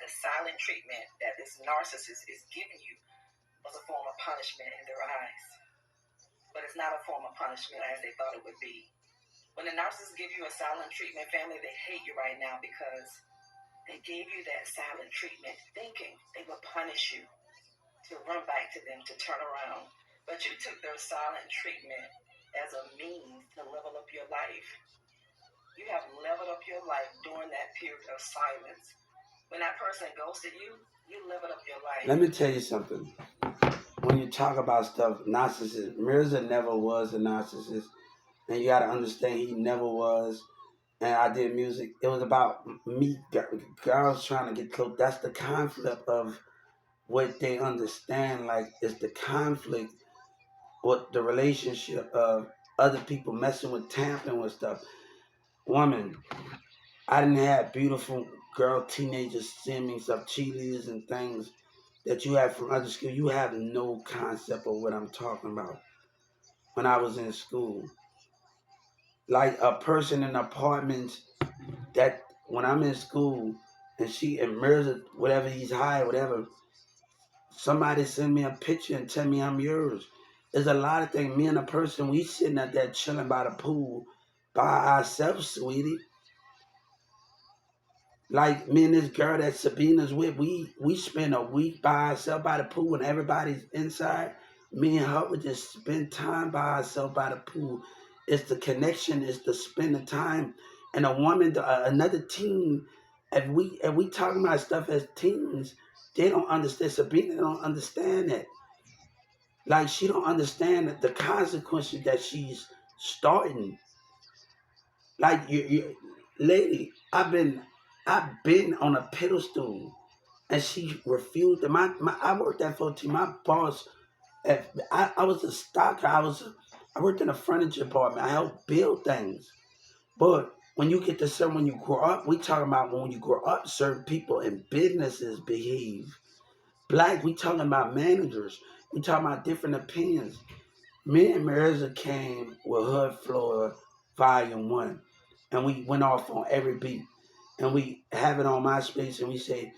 the silent treatment that this narcissist is giving you was a form of punishment in their eyes. But it's not a form of punishment as they thought it would be. When the narcissists give you a silent treatment, family, they hate you right now because they gave you that silent treatment thinking they would punish you, to run back to them, to turn around. But you took their silent treatment as a means to level up your life. You have leveled up your life during that period of silence. When that person ghosted you, you leveled up your life. Let me tell you something. When you talk about stuff, narcissist, Mirza never was a narcissist. And you got to understand he never was. And I did music. It was about me, girls trying to get close. That's the conflict of what they understand. Like, it's the conflict with the relationship of other people messing with, tampering with stuff. Woman, I didn't have beautiful girl teenagers send me stuff, cheerleaders and things that you have from other schools. You have no concept of what I'm talking about. When I was in school, like a person in apartments that when I'm in school and she and Mirza, whatever he's high, whatever, somebody send me a picture and tell me I'm yours. There's a lot of things. Me and a person, we sitting out there chilling by the pool by ourselves, sweetie. Like me and this girl that Sabina's with, we spend a week by ourselves by the pool when everybody's inside. Me and her would just spend time by ourselves by the pool. It's the connection, it's the spending time. And a woman, another teen, if we talking about stuff as teens, they don't understand. Sabina don't understand that. Like she don't understand the consequences that she's starting. Like lady, I've been on a pedestal, and she refused. I worked at 14. My boss, I was a stocker. I worked in a furniture department. I helped build things. But when you get to certain, when you grow up, we talking about when you grow up, certain people and businesses behave. Black, we talking about managers. We talking about different opinions. Me and Marissa came with Hood Florida Volume 1, and we went off on every beat. And we have it on MySpace, and we say,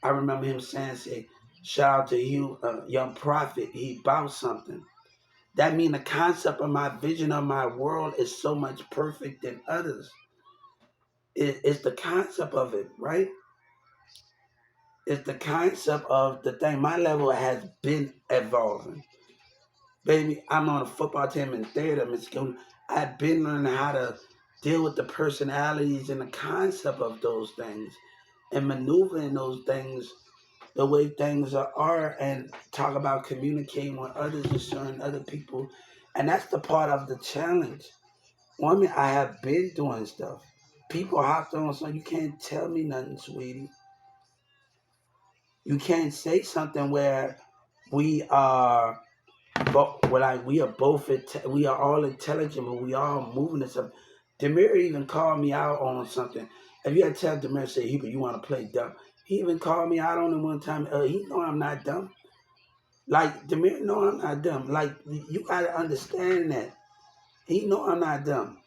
I remember him say, shout out to you, young prophet, he bought something. That means the concept of my vision of my world is so much perfect than others. It's the concept of it, right? It's the concept of the thing. My level has been evolving. Baby, I'm on a football team in theater, Miss School. I've been learning how to deal with the personalities and the concept of those things and maneuvering those things the way things are and talk about communicating with others and showing other people. And that's the part of the challenge. Woman, I have been doing stuff. People hopped on something. You can't tell me nothing, sweetie. You can't say something where we are but like we are both we are all intelligent, but we all moving and stuff. Demir even called me out on something. If you had to tell Demir, say, "He, you want to play dumb?" He even called me out on it one time. He know I'm not dumb. Like Demir know I'm not dumb. Like you gotta understand that. He know I'm not dumb.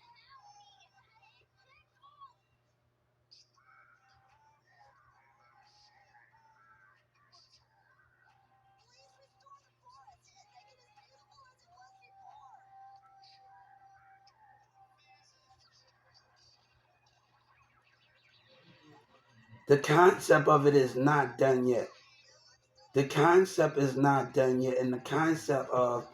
The concept of it is not done yet. The concept is not done yet, and the concept of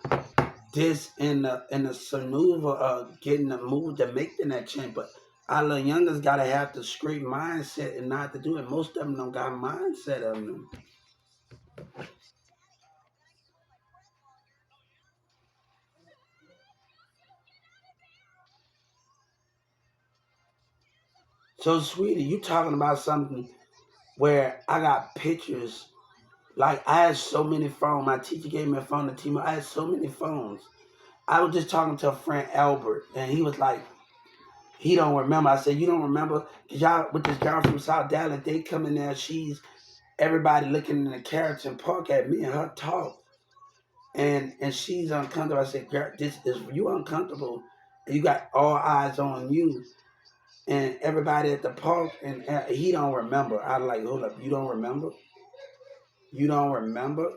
this in the maneuver of getting the move to making that change. But our little youngers gotta have the straight mindset and not to do it. Most of them don't got a mindset of them. So sweetie, you talking about something where I got pictures. Like I had so many phones. My teacher gave me a phone to team. I had so many phones. I was just talking to a friend Albert, and he was like, he don't remember. I said, you don't remember? Cause y'all with this girl from South Dallas, they come in there. She's everybody looking in the carriage and park at me and her talk. And she's uncomfortable. I said, girl, this is you uncomfortable. And you got all eyes on you. and everybody at the park, and he don't remember. I like, hold up, you don't remember? You don't remember?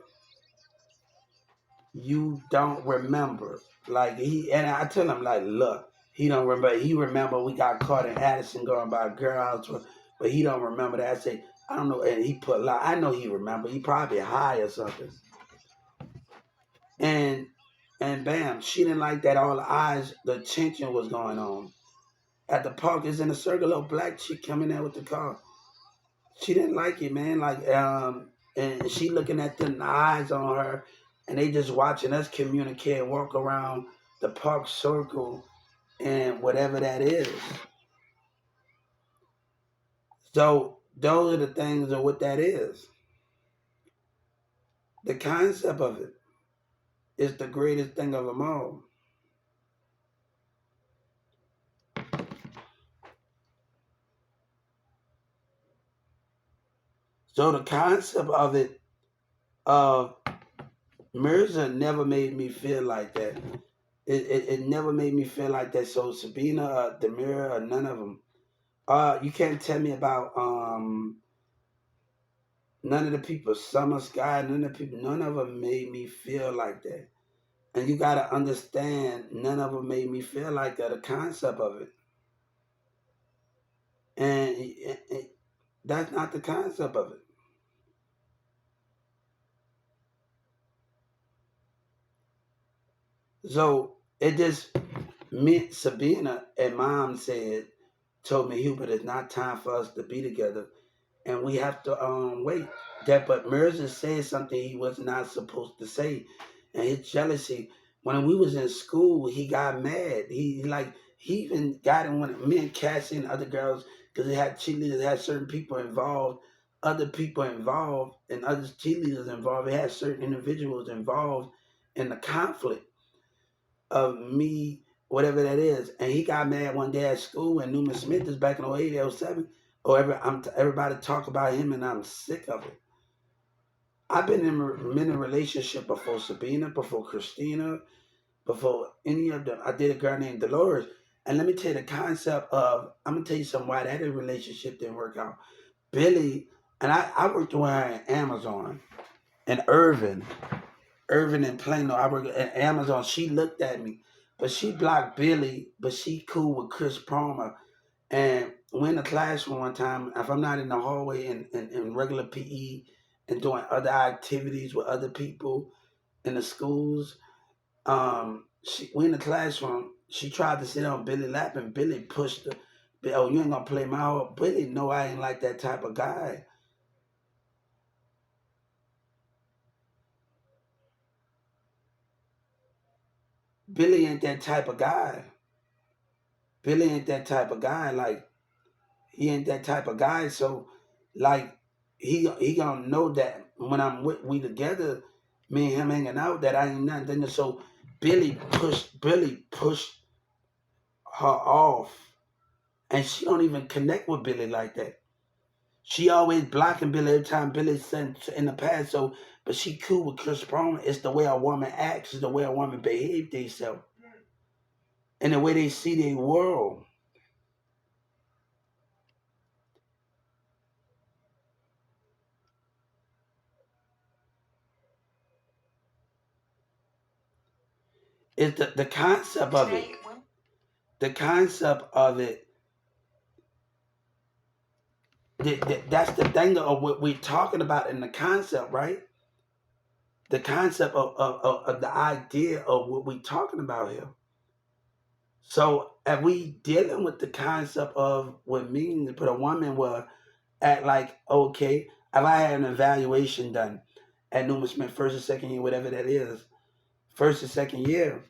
You don't remember? Like he and I tell him like, look, he don't remember. He remember we got caught in Addison going by a girl house, but he don't remember that. I say, I don't know, and he put like, I know he remember. He probably high or something. And and bam, she didn't like that. All the eyes, the tension was going on at the park. Is in a circle of black chick coming there with the car. She didn't like it, man. Like, and she looking at the eyes on her, and they just watching us communicate and walk around the park circle and whatever that is. So those are the things of what that is. The concept of it is the greatest thing of them all. So the concept of it, of Mirza, never made me feel like that. It never made me feel like that. So Sabina, Demira, none of them. You can't tell me about none of the people, Summer Sky, none of the people, none of them made me feel like that. And you gotta understand, none of them made me feel like that. The concept of it, and that's not the concept of it. So it just meant Sabina and Mom said, told me, Hubert, it's not time for us to be together, and we have to wait. That but Mirza said something he was not supposed to say, and his jealousy. When we was in school, he got mad. He even got in when me and Cassie and other girls, because it had cheerleaders, it had certain people involved, other people involved, and other cheerleaders involved. It had certain individuals involved in the conflict of me, whatever that is. And he got mad one day at school, and Newman Smith is back in 08, 07. Everybody talk about him, and I'm sick of it. I've been in a relationship before Sabina, before Christina, before any of them. I did a girl named Dolores. And let me tell you the concept of, I'm going to tell you something why that relationship didn't work out. Billy, and I worked with her at Amazon, and Irvin and Plano. I work at Amazon. She looked at me, but she blocked Billy, but she cool with Chris Palmer. And we're in the classroom one time. If I'm not in the hallway in regular PE and doing other activities with other people in the schools, we in the classroom. She tried to sit on Billy's lap, and Billy pushed her. Oh, you ain't gonna play my whole. Billy, no, I ain't like that type of guy. Billy ain't that type of guy. Billy ain't that type of guy. Like, he ain't that type of guy. So, like, he gonna know that when we together, me and him hanging out, that I ain't nothing. So Billy pushed her off, and she don't even connect with Billy like that. She always blocking Billy every time Billy sent in the past. So, but she cool with Chris Palmer. It's the way a woman acts, it's the way a woman behave themselves, and the way they see their world. It's the concept of it. The concept of it. That's the thing of what we're talking about in the concept, right? The concept of the idea of what we're talking about here. So, are we dealing with the concept of what means, but a woman will act like, okay, if I had an evaluation done at Newman Smith first or second year, whatever that is, first or second year,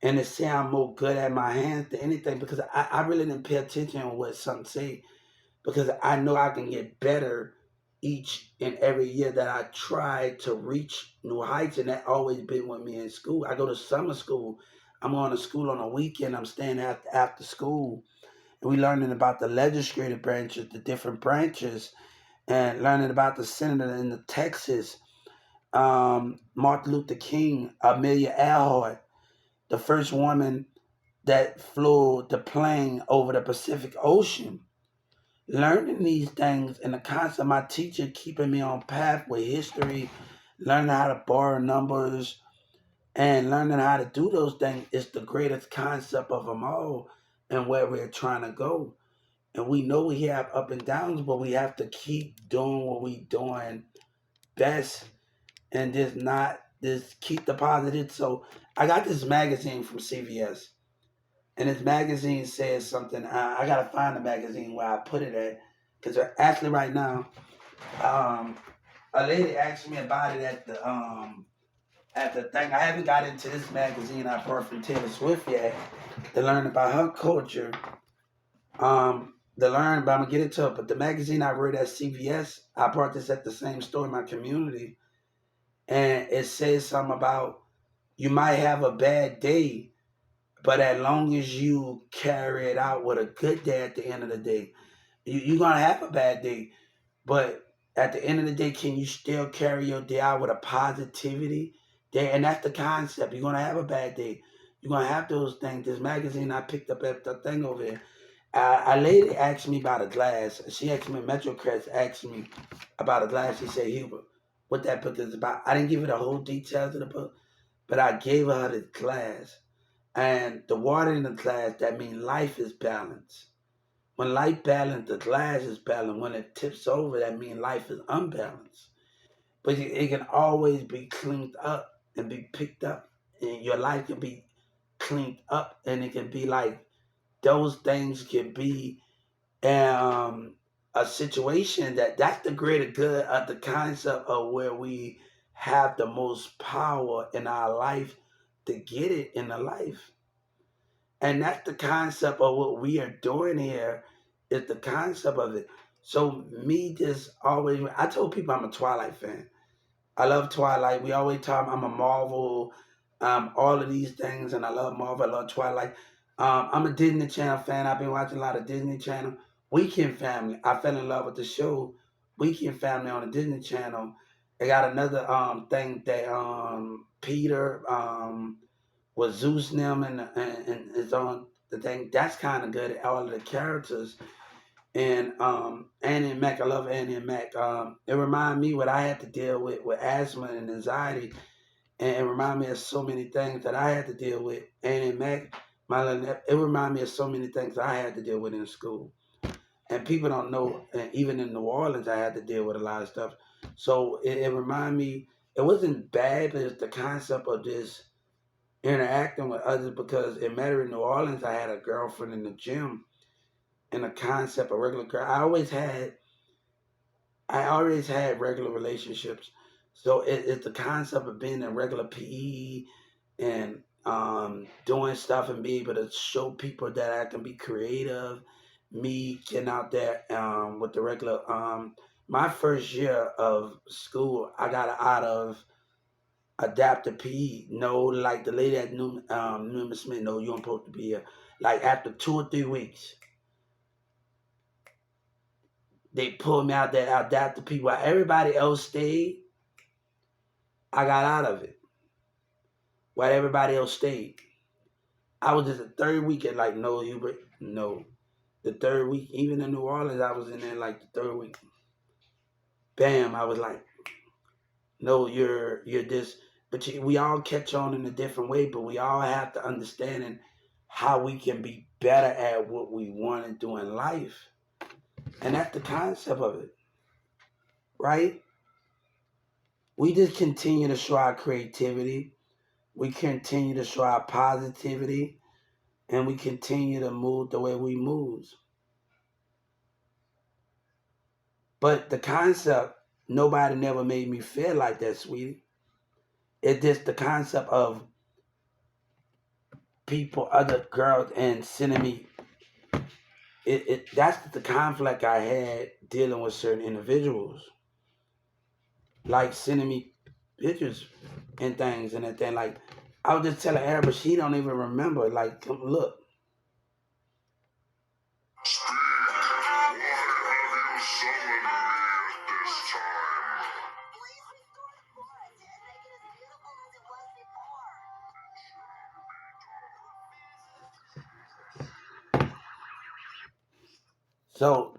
and to say I'm more good at my hands than anything, because I really didn't pay attention on what some say, because I know I can get better each and every year that I try to reach new heights, and that always been with me in school. I go to summer school. I'm going to school on a weekend. I'm staying after school, and we learning about the legislative branches, the different branches, and learning about the senator in the Texas, Martin Luther King, Amelia Earhart, the first woman that flew the plane over the Pacific Ocean. Learning these things and the concept, my teacher keeping me on path with history, learning how to borrow numbers, and learning how to do those things is the greatest concept of them all and where we're trying to go. And we know we have up and downs, but we have to keep doing what we doing best and just keep the positive. So I got this magazine from CVS, and this magazine says something. I gotta find the magazine where I put it at, because actually right now, um, a lady asked me about it at the thing. I haven't got into this magazine I brought from Taylor Swift yet to learn about her culture. To learn, but I'm gonna get into it. But the magazine I read at CVS, I brought this at the same store in my community, and it says something about you might have a bad day, but as long as you carry it out with a good day at the end of the day, you're gonna have a bad day, but at the end of the day, can you still carry your day out with a positivity? Day, and that's the concept. You're gonna have a bad day. You're gonna have those things. This magazine I picked up at the thing over there. A lady asked me about a glass. She asked me, Metro Crest asked me about a glass. She said, Hubert, what that book is about. I didn't give her the whole details of the book, but I gave her the glass. And the water in the glass, that means life is balanced. When life balanced, the glass is balanced. When it tips over, that means life is unbalanced. But it can always be cleaned up and be picked up. And your life can be cleaned up, and it can be like those things can be a situation that's the greater good of the concept of where we have the most power in our life to get it in the life. And that's the concept of what we are doing here is the concept of it. So me just always, I told people I'm a Twilight fan. I love Twilight. We always talk. I'm a Marvel, all of these things, and I love Marvel. I love Twilight. I'm a Disney Channel fan. I've been watching a lot of Disney Channel. Weekend Family. I fell in love with the show Weekend Family on the Disney Channel. They got another thing that Peter was Zeus Nim and is on the thing. That's kind of good. All of the characters and Annie and Mac. I love Annie and Mac. It reminded me what I had to deal with asthma and anxiety, and it reminded me of so many things that I had to deal with. Annie and Mac, it reminded me of so many things I had to deal with in school, and people don't know. And even in New Orleans, I had to deal with a lot of stuff. So it reminded me. It wasn't bad, but it's the concept of just interacting with others because it mattered in New Orleans. I had a girlfriend in the gym and the concept of regular girl. I always had regular relationships. So it's the concept of being a regular PE and doing stuff and be able to show people that I can be creative. Me getting out there with the regular. My first year of school, I got out of adaptive PE. No, like the lady at Newman Smith, no, you don't supposed to be here. Like after 2 or 3 weeks, they pulled me out there, adaptive PE. While everybody else stayed, I got out of it. While everybody else stayed. I was just the third week at like, no, Hubert, no. The third week, even in New Orleans, I was in there like the third week. Bam, I was like, no, you're this. But we all catch on in a different way, but we all have to understand how we can be better at what we want to do in life. And that's the concept of it, right? We just continue to show our creativity. We continue to show our positivity. And we continue to move the way we move. But the concept, nobody never made me feel like that, sweetie. It's just the concept of people, other girls, and sending me. That's the conflict I had dealing with certain individuals, like sending me pictures and things and that thing. Like I was just telling her, but she don't even remember. Like, come look. So